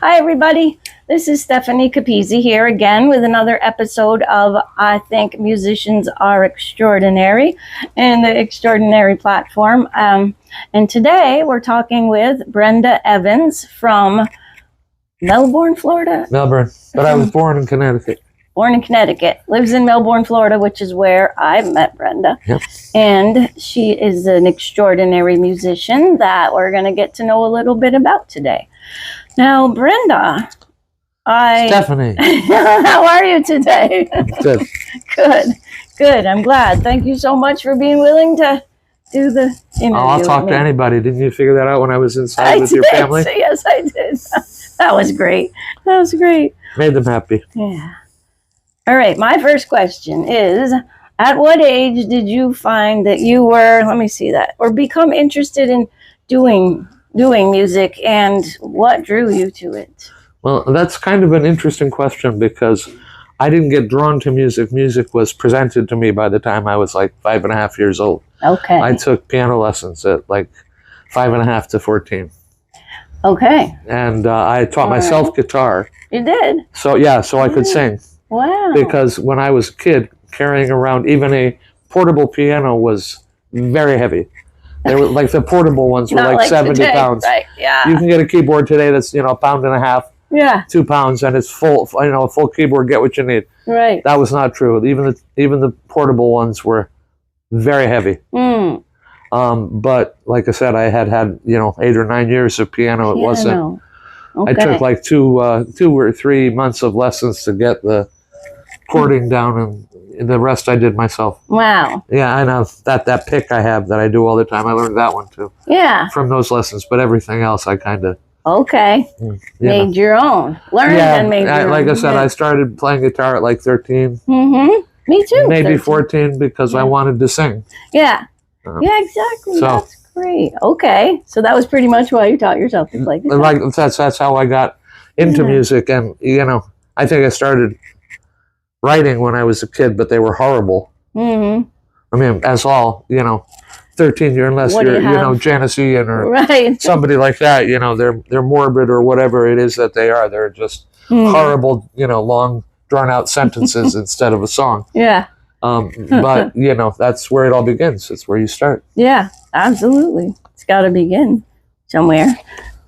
Hi, everybody. This is Stefani Capizzi here again with another episode of I Think Musicians Are Extraordinary and the Extraordinary platform. And today we're talking with Brenda Evans from Melbourne, Florida. Melbourne, but I was born in Connecticut. Born in Connecticut, lives in Melbourne, Florida, which is where I met Brenda. Yep. And she is an extraordinary musician that we're going to get to know a little bit about today. Now, Brenda, Stephanie. How are you today? Good. Good. I'm glad. Thank you so much for being willing to do the interview. I'll talk to anybody. Didn't you figure that out when I was inside with your family? Yes, I did. That was great. Made them happy. Yeah. All right. My first question is, at what age did you find that you were, or become interested in doing music, and what drew you to it? Well, that's kind of an interesting question because I didn't get drawn to music. Music was presented to me by the time I was like 5.5 years old. Okay. I took piano lessons at like 5.5 to 14. Okay. And I taught myself guitar. You did? So I could sing. Wow. Because when I was a kid, carrying around even a portable piano was very heavy. They were like the portable ones were like 70 today, pounds. Right. Yeah. You can get a keyboard today that's, 1.5 pounds. Yeah. 2 pounds, and it's full. A full keyboard. Get what you need. Right. That was not true. Even the portable ones were very heavy. Mm. But like I said, I had 8 or 9 years of piano. It wasn't. Okay. I took like 2 or 3 months of lessons to get the chording down, and the rest I did myself. Wow. Yeah, I know that pick I have that I do all the time. I learned that one too. Yeah. From those lessons, but everything else I kind of. Okay. Made your own. Learned and made your own. Like I said, I started playing guitar at like 13. Mm-hmm. Me too. Maybe 14 because I wanted to sing. Yeah. Yeah, exactly. So, that's great. Okay. So that was pretty much why you taught yourself to play guitar. Like that's how I got into music, and I think I started writing when I was a kid, but they were horrible. Mm-hmm. I mean, as all 13 unless you're Janis Ian or somebody like that, they're morbid or whatever it is that they are. They're just horrible, long drawn out sentences instead of a song. Yeah. But that's where it all begins. It's where you start. Yeah, absolutely. It's got to begin somewhere,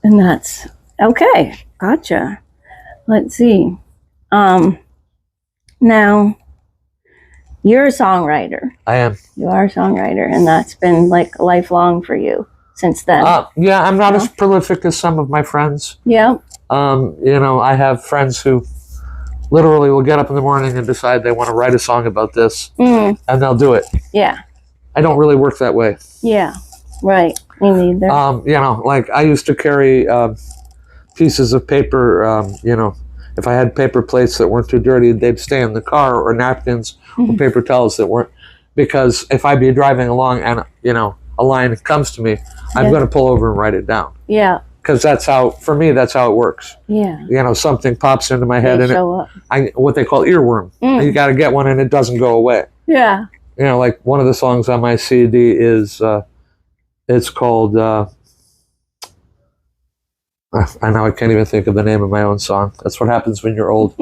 and that's okay. Gotcha. Let's see. Now, you're a songwriter. I am. You are a songwriter, and that's been like lifelong for you since then. Yeah, I'm not as prolific as some of my friends. Yeah. I have friends who literally will get up in the morning and decide they want to write a song about this, and they'll do it. Yeah. I don't really work that way. Yeah. Right. Me neither. Like I used to carry pieces of paper, if I had paper plates that weren't too dirty, they'd stay in the car, or napkins or paper towels that weren't, because if I'd be driving along and, a line comes to me, I'm going to pull over and write it down. Yeah. Because for me, that's how it works. Yeah. Something pops into my head and what they call earworm. And you got to get one and it doesn't go away. Yeah. Like one of the songs on my CD is, it's called, I know I can't even think of the name of my own song. That's what happens when you're old.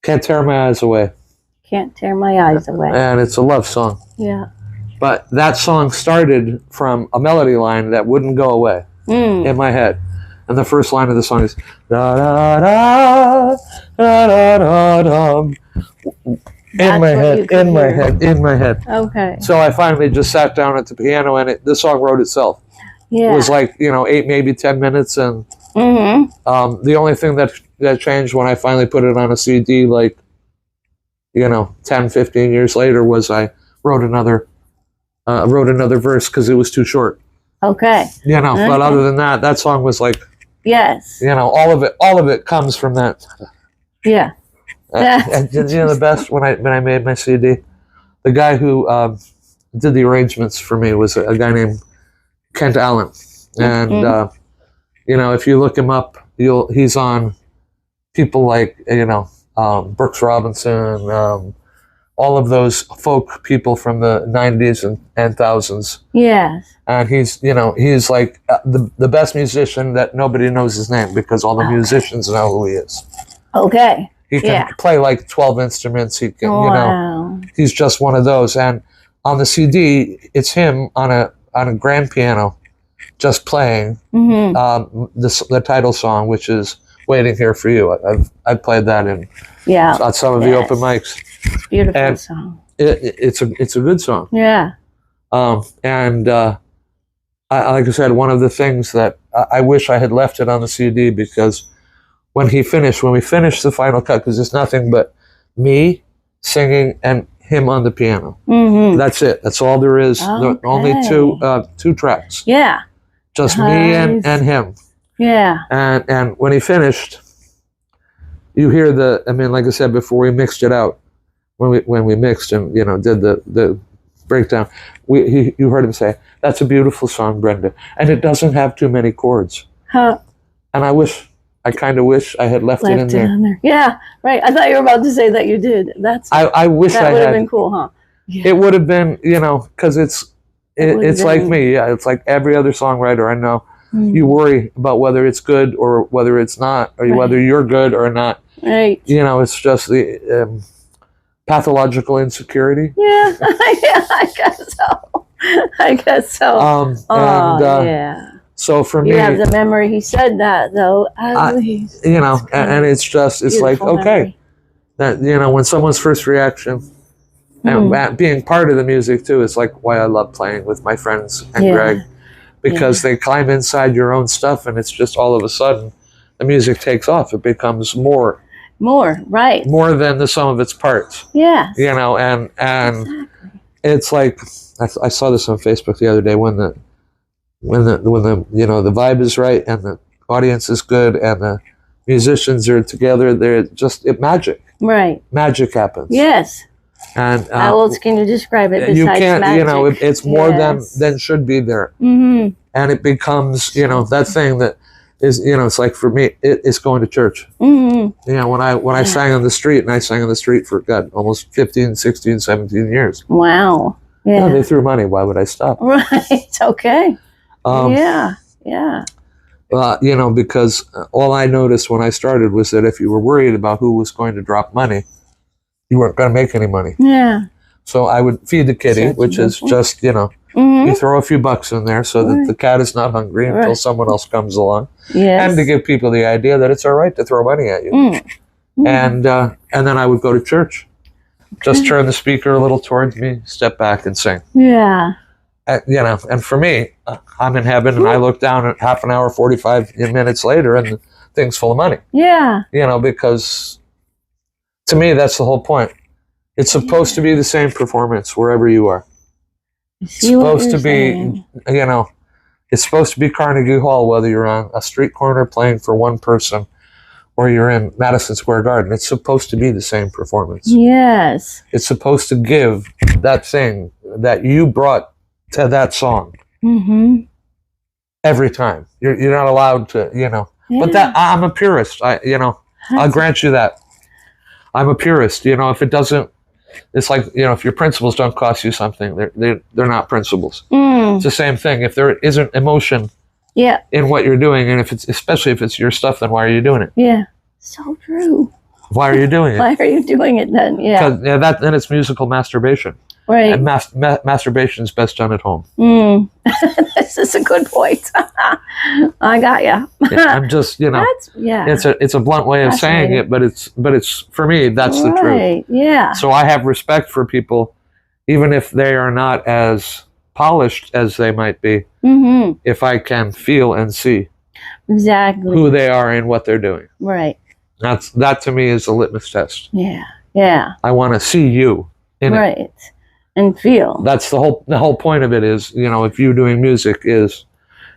Can't Tear My Eyes Away. Can't Tear My Eyes Away. And it's a love song. Yeah. But that song started from a melody line that wouldn't go away in my head. And the first line of the song is da da da da da da da. In my head. Okay. So I finally just sat down at the piano, and the song wrote itself. Yeah. It was like 8, maybe 10 minutes, and the only thing that changed when I finally put it on a CD, 10, 15 years later, was I wrote another verse because it was too short. Okay. But other than that song was like, yes. All of it comes from that. Yeah. And the best when I made my CD, the guy who did the arrangements for me was a guy named Kent Allen, and if you look him up, he's on people like Brooks Robinson, all of those folk people from the 90s and thousands. Yes. And he's, you know, he's like the best musician that nobody knows his name because all the musicians know who he is. Okay. He can play like 12 instruments. He can, you know, he's just one of those. And on the CD, it's him on a grand piano, just playing the title song, which is "Waiting Here for You." I've played that in on some of the open mics. It's a beautiful song. It's a good song. Yeah. Like I said, one of the things that I wish I had left it on the CD, because when we finished the final cut, because it's nothing but me singing and him on the piano. That's it. That's all there is. Okay. Only two tracks. Yeah. Just me and him. Yeah. And when he finished, you hear like I said before, we mixed it out. When we mixed and, you know, did the breakdown, you heard him say, "That's a beautiful song, Brenda, and it doesn't have too many chords." Huh. And I kind of wish I had left it in there. Yeah, right. I thought you were about to say that you did. I wish I had. That would have been cool, huh? Yeah. It would have been, you know, because it's like me. Yeah, it's like every other songwriter I know. You worry about whether it's good or whether it's not, or whether you're good or not. Right. You know, it's just the pathological insecurity. Yeah, I guess so. I guess so. Yeah. So for me, you have the memory. He said that though. You know, and it's just, it's like, okay, that, you know, when someone's first reaction, and being part of the music too, is like why I love playing with my friends and Greg, because they climb inside your own stuff, and it's just all of a sudden the music takes off. It becomes more, right, more than the sum of its parts. Yeah, you know, and exactly. It's like I saw this on Facebook the other day, when the you know, the vibe is right and the audience is good and the musicians are together, they're just magic. Right. Magic happens. Yes. And how else can you describe it besides you can't magic? You know, it's more than should be there. And it becomes, you know, that thing that is, you know, it's like for me, it's going to church. You know, when I sang on the street, and I sang on the street for almost 15, 16, 17 years. Wow. Yeah. You know, they threw money. Why would I stop? Right. Okay. Yeah. You know, because all I noticed when I started was that if you were worried about who was going to drop money, you weren't going to make any money. Yeah. So I would feed the kitty, which is just, you know, you throw a few bucks in there so that the cat is not hungry until someone else comes along. Yes. And to give people the idea that it's all right to throw money at you. And then I would go to church. Just turn the speaker a little towards me, step back and sing. Yeah. You know, and for me, I'm in heaven, and I look down at half an hour, 45 minutes later, and the thing's full of money. Yeah. You know, because to me, that's the whole point. It's supposed to be the same performance wherever you are. It's supposed to be, you know, it's supposed to be Carnegie Hall, whether you're on a street corner playing for one person or you're in Madison Square Garden. It's supposed to be the same performance. Yes. It's supposed to give that thing that you brought to that song every time. You're not allowed to, you know. But that, I'm a purist. I'll grant you that. I'm a purist. You know, if it doesn't, it's like, you know, if your principles don't cost you something, they're not principles. It's the same thing. If there isn't emotion in what you're doing, and especially if it's your stuff, then why are you doing it? Yeah, so true. Why are you doing it? Why are you doing it then? Yeah. Then it's musical masturbation. Right. And masturbation is best done at home. This is a good point. I got you. I'm just, you know, it's a blunt way of saying it, but it's for me, that's the truth. Yeah. So I have respect for people, even if they are not as polished as they might be, if I can feel and see who they are and what they're doing. Right. That to me is a litmus test. Yeah. Yeah. I want to see you in it. Right. And feel. That's the whole point of it is, you know, if you're doing music, is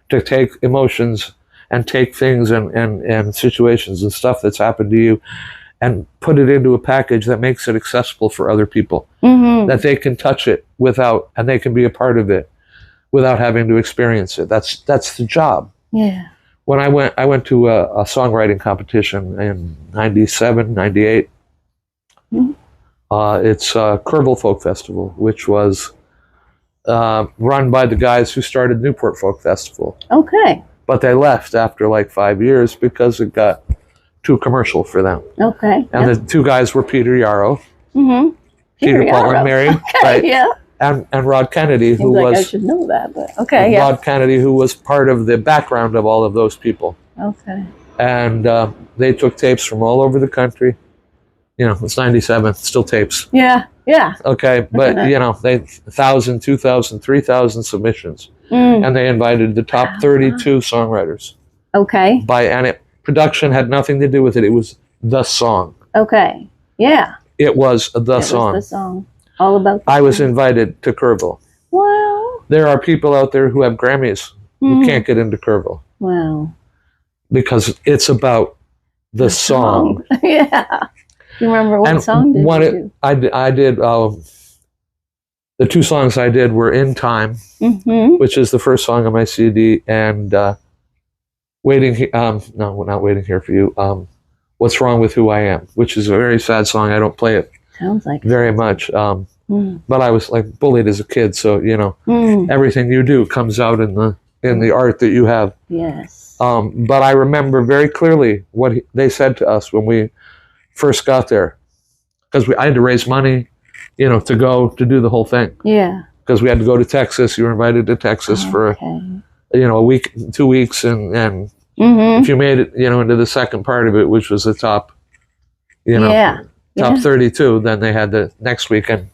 to take emotions and take things and situations and stuff that's happened to you and put it into a package that makes it accessible for other people, that they can touch it without, and they can be a part of it without having to experience it. That's the job. Yeah. When I went to a songwriting competition in 97, 98, It's Kerrville Folk Festival, which was run by the guys who started Newport Folk Festival. Okay. But they left after like 5 years because it got too commercial for them. Okay. And the two guys were Peter Yarrow, Mm-hmm. Peter Paul and Mary, Okay, right? yeah. And Rod Kennedy, who Seems like I was should know that, but okay, yeah. Rod Kennedy, who was part of the background of all of those people. Okay. And they took tapes from all over the country. You know, it's 97, still tapes. Yeah, yeah. Okay, but you know, they 1,000, 2,000, 3,000 submissions, and they invited the top 32 songwriters. Okay. Production had nothing to do with it. It was the song. Okay. Yeah. It was the song. It was the song. All about. I was invited to Kerrville. Wow. There are people out there who have Grammys who can't get into Kerrville. Wow. Because it's about the song. Yeah. You remember what song did you do? I did. The two songs I did were "In Time," which is the first song on my CD, and "Waiting." No, we're not waiting here for you. "What's Wrong with Who I Am," which is a very sad song. I don't play it. Sounds like very much. But I was like bullied as a kid, so you know everything you do comes out in the art that you have. Yes. But I remember very clearly what they said to us when we first got there, because I had to raise money, you know, to go to do the whole thing. Yeah. Because we had to go to Texas. You were invited to Texas for, you know, a week, 2 weeks, and if you made it, you know, into the second part of it, which was the top, you know, top 32, then they had the next weekend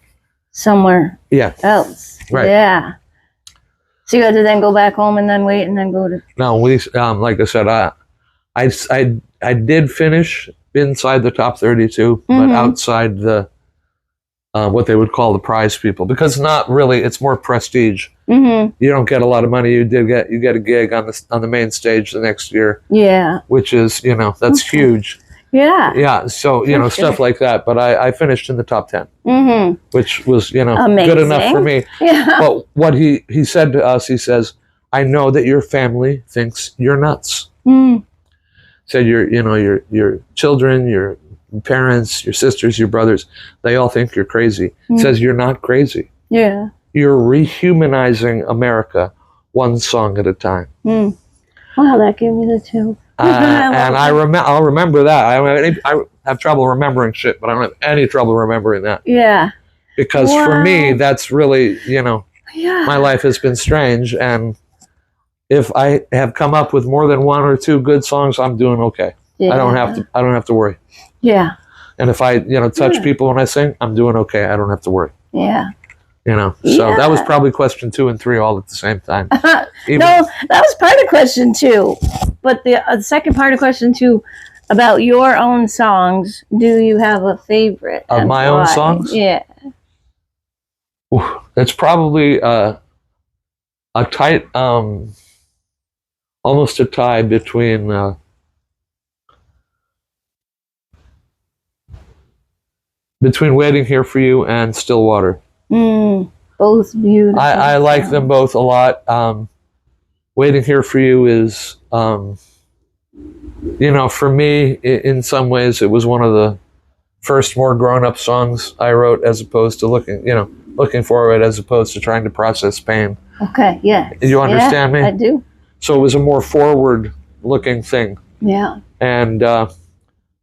somewhere else. Right. Yeah. So you had to then go back home and then wait and then go to. No, we like I said, I did finish inside the top 32, but outside the what they would call the prize people, because not really, it's more prestige. You don't get a lot of money. You get a gig on the main stage the next year. Yeah, which is, you know, that's huge. Yeah. So, you know, stuff like that. But I finished in the top 10, which was, you know, good enough for me. Yeah. But what he said to us, he says, "I know that your family thinks you're nuts." Said your children, your parents, your sisters, your brothers, they all think you're crazy. Says you're not crazy. Yeah. You're rehumanizing America one song at a time. Wow, that gave me the chills. I'll remember that. I have trouble remembering shit, but I don't have any trouble remembering that. Yeah. Because for me, that's really, you know, my life has been strange, and if I have come up with more than one or two good songs, I'm doing okay. Yeah. I don't have to worry. Yeah. And if I, you know, touch people when I sing, I'm doing okay. I don't have to worry. Yeah. You know, so that was probably question 2 and 3 all at the same time. No, that was part of question 2. But the second part of question 2, about your own songs, do you have a favorite? Of my own songs? Yeah. It's probably a tight, almost a tie between Waiting Here for You and Stillwater. Both beautiful. I like them both a lot. Waiting Here for You is, you know, for me, in some ways, it was one of the first more grown-up songs I wrote, as opposed to looking forward, as opposed to trying to process pain. Okay, yeah. You understand me? I do. So it was a more forward-looking thing. Yeah. And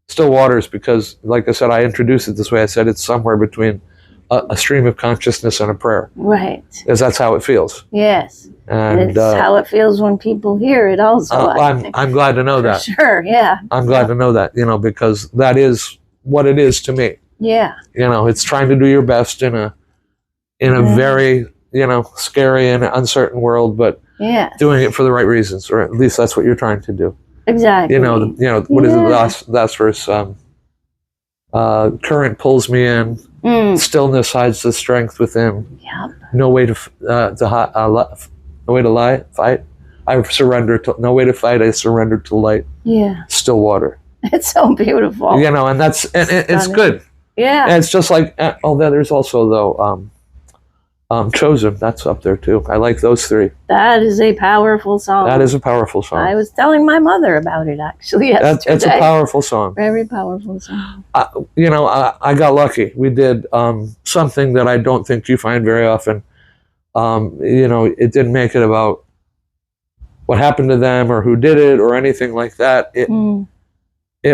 Stillwater's, because, like I said, I introduced it this way. I said it's somewhere between a stream of consciousness and a prayer. Right. Because that's how it feels. Yes. And it's how it feels when people hear it also. I'm glad to know that. Sure, yeah. I'm glad to know that, you know, because that is what it is to me. Yeah. You know, it's trying to do your best in a very, you know, scary and uncertain world, but doing it for the right reasons, or at least that's what you're trying to do. Exactly. You know, what is the last verse? Current pulls me in. Stillness hides the strength within. Yep. No way to fight. I surrender to no way to fight. I surrender to light. Yeah. Stillwater. It's so beautiful. You know, and it's good. Yeah. And it's just like there's also though Chosen, that's up there too. I like those three. That is a powerful song. That is a powerful song. I was telling my mother about it actually yesterday. It's a powerful song. Very powerful song. I got lucky. We did something that I don't think you find very often. It didn't make it about what happened to them or who did it or anything like that. It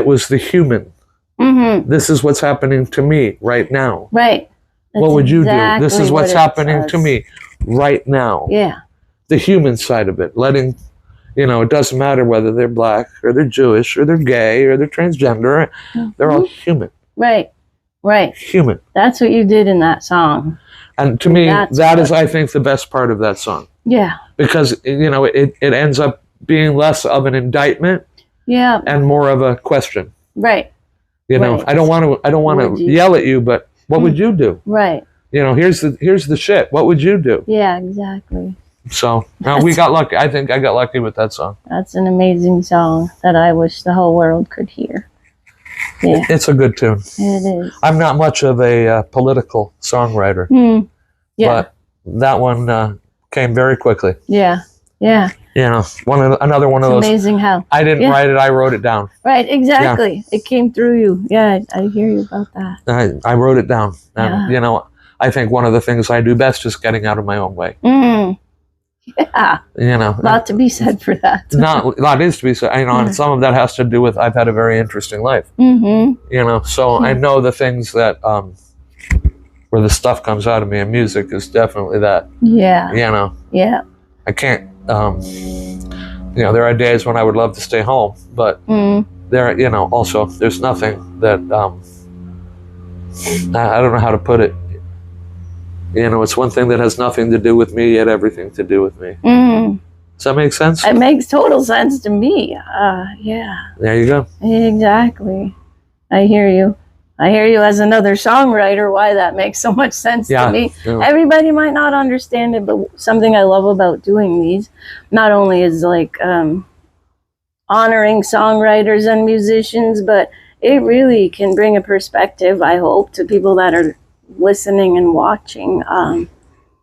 was the human. Mm-hmm. This is what's happening to me right now. Right. That's what would you exactly do? This is what's happening to me right now. Yeah. The human side of it. Letting, it doesn't matter whether they're black or they're Jewish or they're gay or they're transgender. Mm-hmm. They're all human. Right. Right. Human. That's what you did in that song. And to me, that is, I think, the best part of that song. Yeah. Because, it ends up being less of an indictment. Yeah. And more of a question. Right. Right. I don't want to yell at you, but what would you do? Right. Here's the shit. What would you do? Yeah, exactly. So we got lucky. I think I got lucky with that song. That's an amazing song that I wish the whole world could hear. Yeah. It's a good tune. It is. I'm not much of a political songwriter. Yeah. But that one came very quickly. Yeah. Yeah. Another one of those. Amazing how I didn't write it, I wrote it down. Right, exactly. Yeah. It came through you. Yeah, I hear you about that. I wrote it down. And, I think one of the things I do best is getting out of my own way. Yeah. A lot to be said for that. A lot is to be said. And some of that has to do with I've had a very interesting life. Mm-hmm. So I know the things that where the stuff comes out of me, and music is definitely that. Yeah. Yeah. I can't. There are days when I would love to stay home, but there, also there's nothing that I don't know how to put it. It's one thing that has nothing to do with me, yet everything to do with me. Does that make sense? It makes total sense to me. Yeah. There you go. Exactly. I hear you. I hear you as another songwriter, why that makes so much sense to me. Yeah. Everybody might not understand it, but something I love about doing these, not only is like honoring songwriters and musicians, but it really can bring a perspective, I hope, to people that are listening and watching.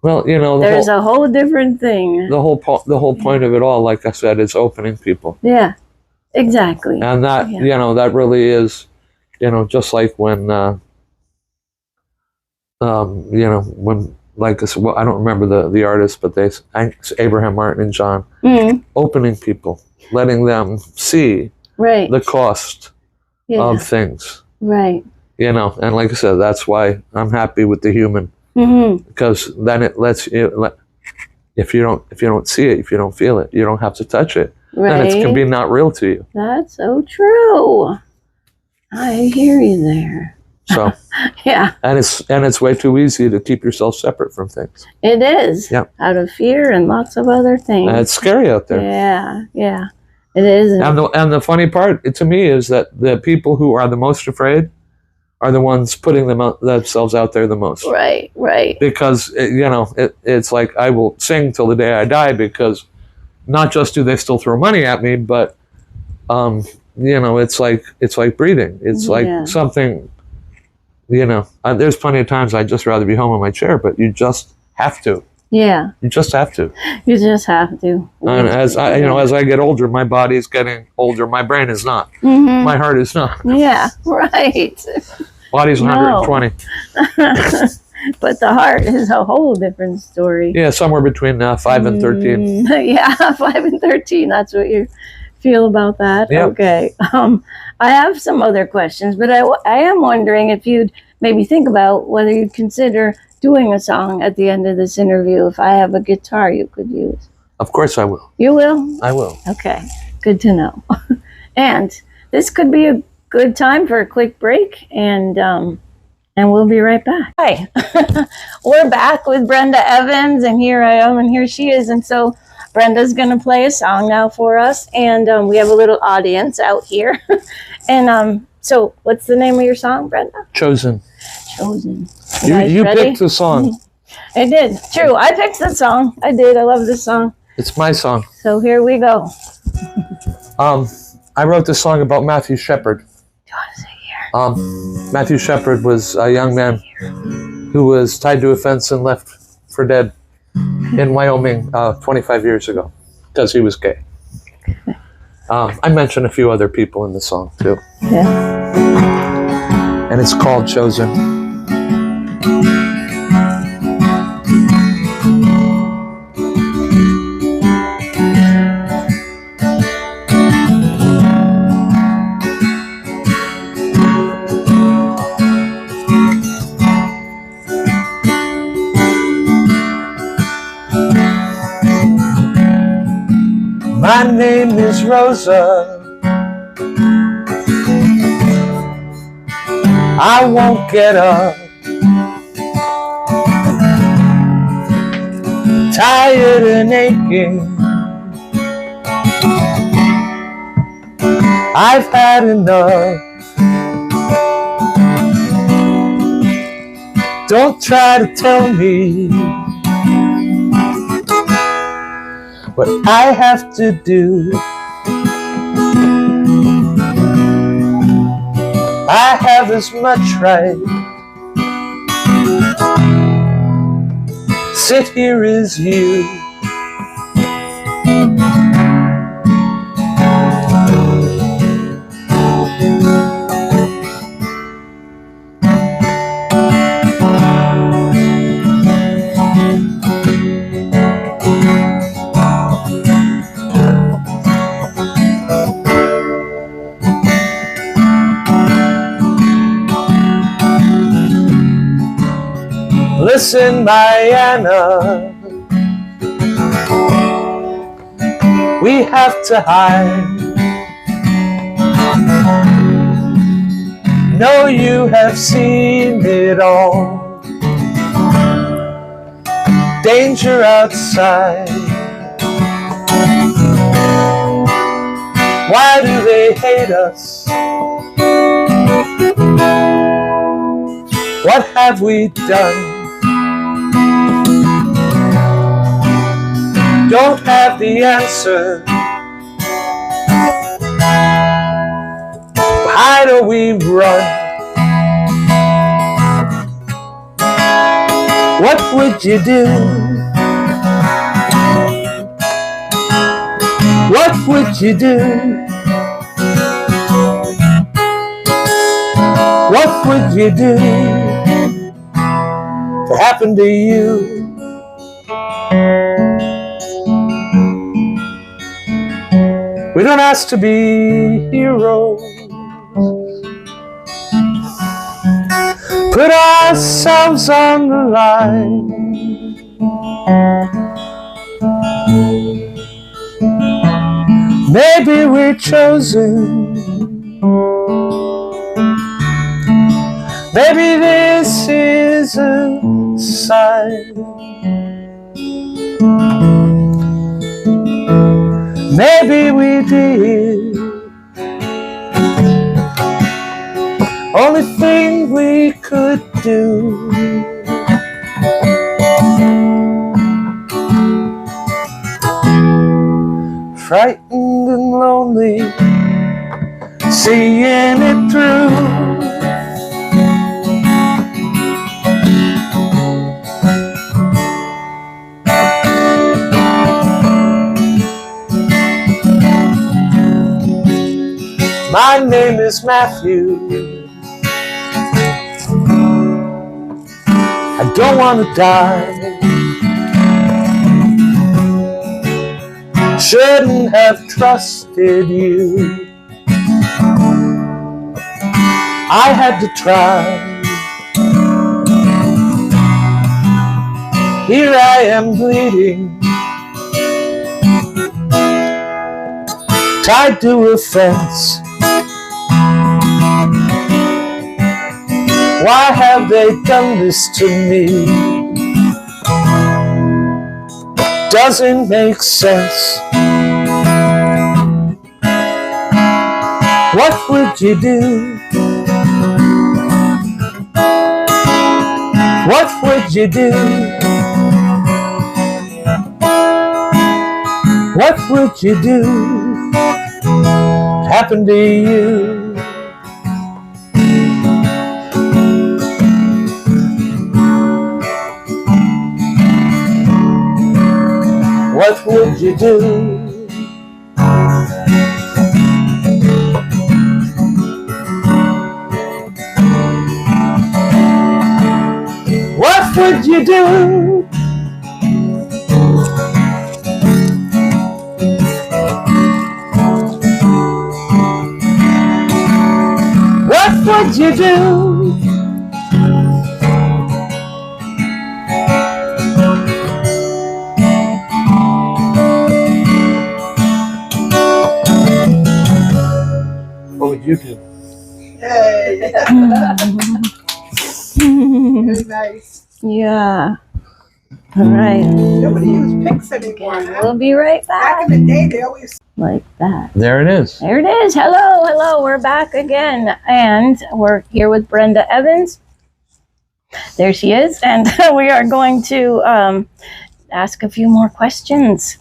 Well, there's a whole different thing. The whole point of it all, like I said, is opening people. Yeah, exactly. And that, that really is... just like when, when, like, I don't remember the artist, but it's Abraham Martin and John, opening people, letting them see the cost of things. Right. And like I said, that's why I'm happy with the human, because then it lets you, if you don't see it, if you don't feel it, you don't have to touch it. Right. Then it can be not real to you. That's so true. I hear you there. So yeah, and it's way too easy to keep yourself separate from things. It is. Yeah. Out of fear and lots of other things. And it's scary out there. Yeah, yeah, it is. And the funny part to me is that the people who are the most afraid are the ones putting themselves out there the most. Right, right. Because it's like I will sing till the day I die, because not just do they still throw money at me, but it's like breathing. It's like something, there's plenty of times I'd just rather be home in my chair, but you just have to. Yeah. You just have to. You just have to. And as I get older, my body is getting older. My brain is not. Mm-hmm. My heart is not. Yeah, right. Body's 120. But the heart is a whole different story. Yeah, somewhere between 5 and 13. Yeah, 5 and 13. That's what you feel about that. Yep. Okay. I have some other questions, but I am wondering if you'd maybe think about whether you'd consider doing a song at the end of this interview. If I have a guitar you could use. Of course I will. You will? I will. Okay. Good to know. And this could be a good time for a quick break, and we'll be right back. Hi. We're back with Brenda Evans, and here I am, and here she is. And so Brenda's going to play a song now for us, and we have a little audience out here. And so what's the name of your song, Brenda? Chosen. Chosen. You picked the song. I did. True. I picked the song. I did. I love this song. It's my song. So here we go. I wrote this song about Matthew Shepard. Do you want to say here? Matthew Shepard was a young man who was tied to a fence and left for dead in Wyoming 25 years ago because he was gay. I mentioned a few other people in the song too. Yeah. And it's called Chosen. My name is Rosa. I won't get up. Tired and aching. I've had enough. Don't try to tell me what I have to do. I have as much right. Sit here as you. Listen, Mariana, we have to hide. Know you have seen it all. Danger outside. Why do they hate us? What have we done? Don't have the answer. Why do we run? What would you do? What would you do? What would you do to happen to you? We don't ask to be heroes. Put ourselves on the line. Maybe we're chosen. Maybe this is a sign. Maybe we did. Only thing we could do. Frightened and lonely, seeing it through. My name is Matthew. I don't want to die. Shouldn't have trusted you. I had to try. Here I am bleeding, tied to a fence. Why have they done this to me? Doesn't make sense. What would you do? What would you do? What would you do? What happened to you? you do? What would you do? What would you do? What would you do? Hey. Very nice. Yeah. All right. Nobody uses picks anymore. Huh? We'll be right Back back. in the day, they always. Like that. There it is. There it is. Hello, hello. We're back again. And we're here with Brenda Evans. There she is. And we are going to ask a few more questions.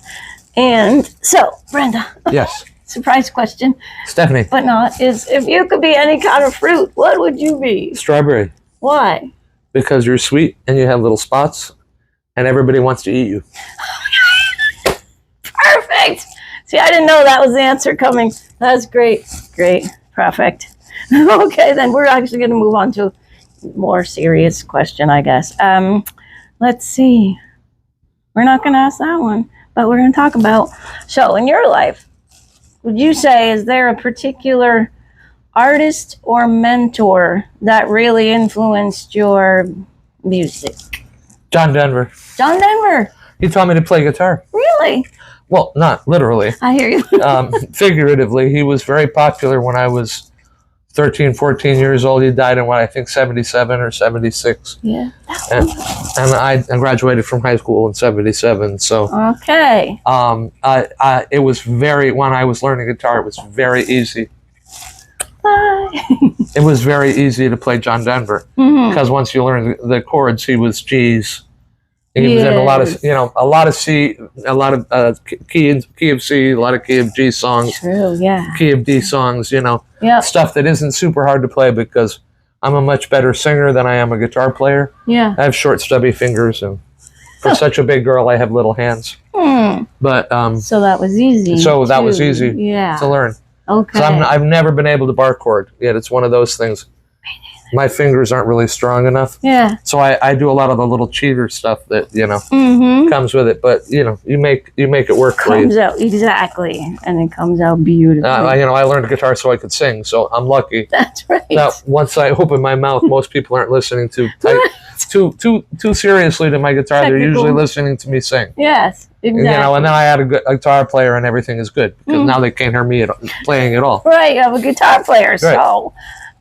And so, Brenda, Yes. surprise question, Stephanie. but not, is if you could be any kind of fruit, what would you be? Strawberry. Why? Because you're sweet and you have little spots and everybody wants to eat you. Perfect. See, I didn't know that was the answer coming. That's great. Great. Perfect. Okay, then we're actually going to move on to a more serious question, I guess. Let's see. We're not going to ask that one, but we're going to talk about, so in your life, would you say, is there a particular artist or mentor that really influenced your music? John Denver. John Denver. He taught me to play guitar. Really? Well, not literally. I hear you. Figuratively. He was very popular when I was 13, 14 years old. He died in, what, I think 77 or 76. Yeah. And I graduated from high school in 77. So Okay. it was very, when I was learning guitar, it was very easy. Bye. It was very easy to play John Denver because once you learn the chords, he was G's. He was in a lot of, a lot of C, a lot of key of C, a lot of key of G songs. True, yeah. Key of D songs, Yep. stuff that isn't super hard to play because I'm a much better singer than I am a guitar player. Yeah. I have short, stubby fingers, and for such a big girl, I have little hands. But So that was easy. so that was easy Yeah. to learn. Okay. So I've never been able to bar chord yet. It's one of those things. My fingers aren't really strong enough. Yeah. So I do a lot of the little cheater stuff that, Mm-hmm. comes with it. But, you make it work for you. Comes out exactly, and it comes out beautifully. I learned guitar so I could sing, so I'm lucky. That's right. Now, once I open my mouth, most people aren't listening too seriously to my guitar. They're Technical. usually listening to me sing. Yes, exactly. And now I had a guitar player and everything is good because now they can't hear me playing at all. Right, you have a guitar player, so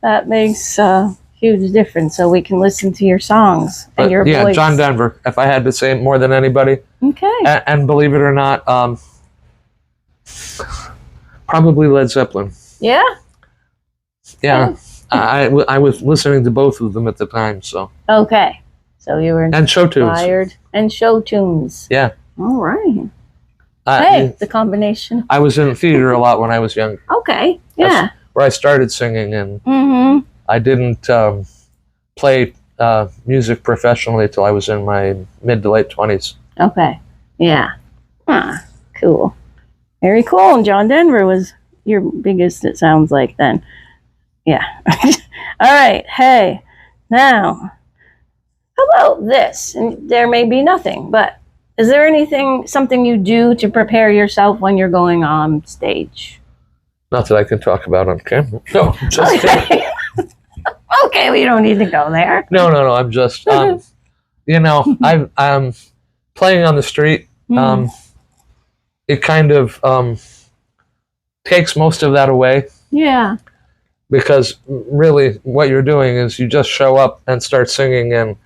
that makes a huge difference. So we can listen to your songs and your voice. John Denver. If I had to say more than anybody, Okay. and believe it or not, probably Led Zeppelin. Yeah. Yeah, I was listening to both of them at the time. So Okay. So you were and show tunes. inspired and show tunes. Yeah. All right. Hey, the combination. I was in theater a lot when I was young. Okay. Yeah. That's where I started singing, and Mm-hmm. I didn't play music professionally till I was in my mid to late 20s. Okay. Yeah. Cool. Very cool. And John Denver was your biggest, it sounds like, then. Yeah. All right. Hey, now, how about this? And there may be nothing, but is there something you do to prepare yourself when you're going on stage? Not that I can talk about on camera. No, just Okay. Okay, we don't need to go there. no. I'm just, I'm playing on the street. It kind of takes most of that away Yeah. because really what you're doing is you just show up and start singing, and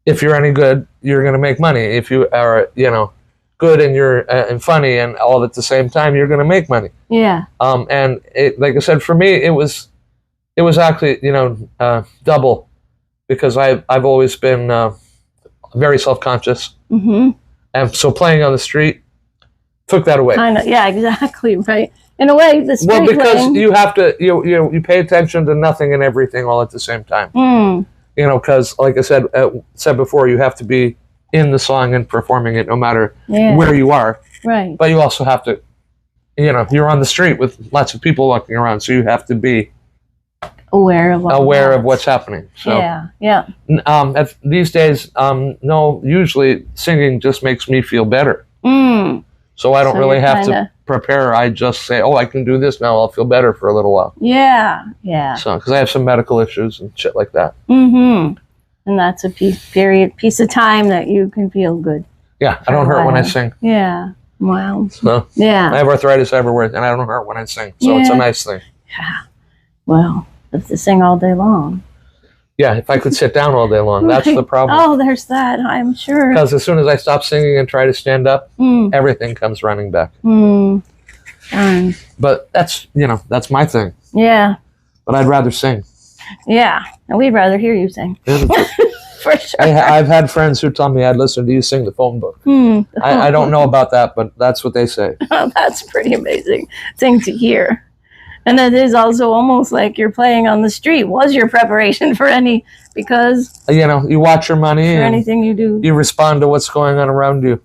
if you're any good, you're going to make money. If you are, good and you're and funny and all at the same time, you're going to make money. Yeah. And it, like I said, for me, it was actually, double, because I've always been very self-conscious. Mm-hmm. And so playing on the street took that away. Kind of. Yeah, exactly. Right. In a way, the street Well, because playing- you have to, you pay attention to nothing and everything all at the same time. Because like I said before, you have to be in the song and performing it no matter Yeah. where you are. Right. But you also have to, you're on the street with lots of people walking around, so you have to be Aware of what's happening. So yeah. these days, no, usually singing just makes me feel better. So I don't really have to prepare. I just say, oh, I can do this now. I'll feel better for a little while. Yeah. So, because I have some medical issues and shit like that. And that's a piece of time that you can feel good. Yeah, I don't hurt when I sing. Yeah. Wow. So, yeah. I have arthritis everywhere, and I don't hurt when I sing. So it's a nice thing. Yeah. Well, if to sing all day long. Yeah, if I could sit down all day long, that's the problem. Oh, there's that, I'm sure. Because as soon as I stop singing and try to stand up, everything comes running back. But that's my thing. Yeah. But I'd rather sing. Yeah, and we'd rather hear you sing. For sure. I've had friends who tell me I'd listen to you sing the phone book. I don't know about that, but that's what they say. Oh, that's pretty amazing thing to hear. And that is also almost like you're playing on the street. Was your preparation for because you watch your money for and anything you do. You respond to what's going on around you.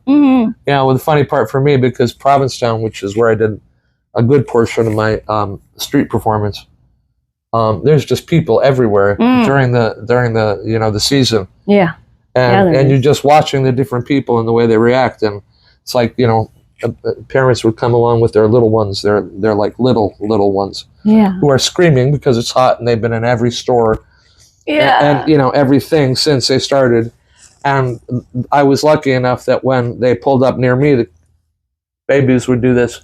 Well, the funny part for me, because Provincetown, which is where I did a good portion of my street performance, there's just people everywhere during the season. Yeah. And you're just watching the different people and the way they react, and it's like parents would come along with their little ones. They're like little ones. Yeah. Who are screaming because it's hot and they've been in every store. Yeah. And everything since they started. And I was lucky enough that when they pulled up near me, the babies would do this.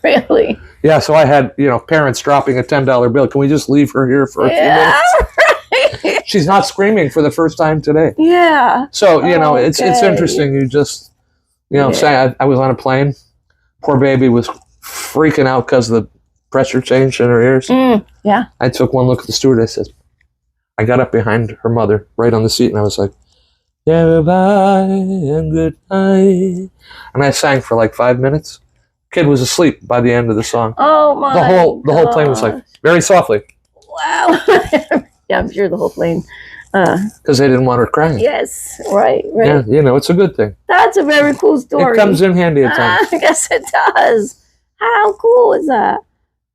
Really? Yeah, so I had, parents dropping a $10 bill. Can we just leave her here for a few minutes? Right. She's not screaming for the first time today. Yeah. So, it's interesting. You just, say I was on a plane. Poor baby was freaking out because of the pressure change in her ears. Yeah. I took one look at the stewardess. I got up behind her mother right on the seat, and I was like, goodbye and goodbye. And I sang for like 5 minutes. Kid was asleep by the end of the song. Oh my! The whole plane was like very softly. Wow. Yeah, I'm sure the whole plane. Because they didn't want her crying. Yes, right. Yeah, it's a good thing. That's a very cool story. It comes in handy at times. I guess it does. How cool is that?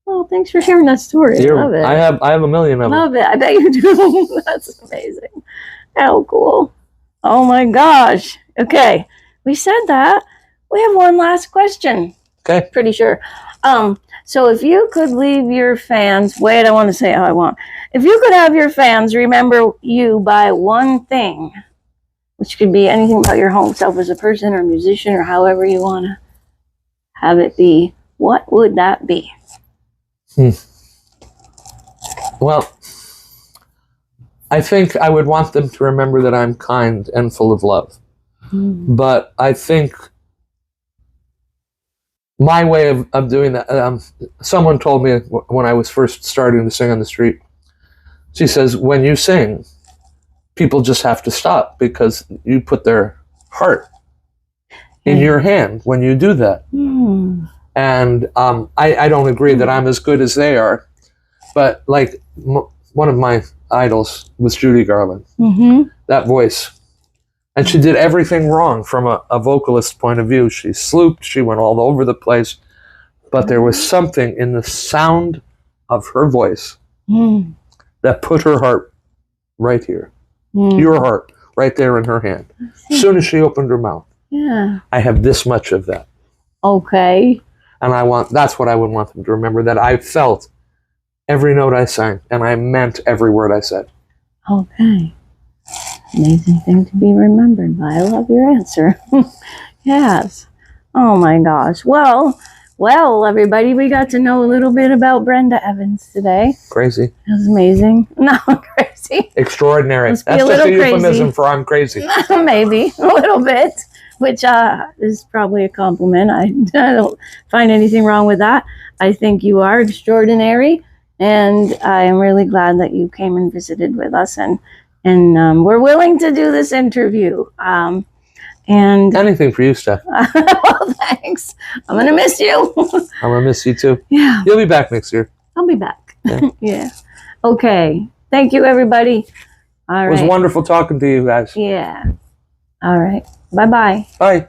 Oh, thanks for sharing that story. I love it. I have a million of them. Love it. I bet you do. That's amazing. How cool. Oh my gosh. Okay. We said that. We have one last question. Okay. Pretty sure. So if you could leave your fans, I want to say how I want. If you could have your fans remember you by one thing, which could be anything about your home self as a person or a musician or however you want to have it be, what would that be? Well, I think I would want them to remember that I'm kind and full of love. But I think my way of doing that, someone told me when I was first starting to sing on the street, she says, when you sing, people just have to stop because you put their heart in your hand when you do that. And I don't agree that I'm as good as they are, but like one of my idols was Judy Garland. That voice. And she did everything wrong from a vocalist point of view. She slooped, she went all over the place, but there was something in the sound of her voice that put her heart right here. Your heart right there in her hand. As soon as she opened her mouth. Yeah. I have this much of that. Okay. And that's what I would want them to remember, that I felt every note I sang, and I meant every word I said. Okay. Amazing thing to be remembered by. I love your answer. Yes. Oh my gosh. Well, everybody, we got to know a little bit about Brenda Evans today. Crazy. It was amazing. No, crazy. Extraordinary. Must That's be just a little euphemism for I'm crazy. Maybe a little bit, which is probably a compliment. I don't find anything wrong with that. I think you are extraordinary, and I am really glad that you came and visited with us, and we're willing to do this interview. And anything for you, Steph. Well, thanks. I'm gonna miss you. I'm gonna miss you too. Yeah. You'll be back next year. I'll be back. Yeah. Yeah. Okay. Thank you, everybody. All right. It was wonderful talking to you guys. Yeah. All right. Bye-bye. Bye.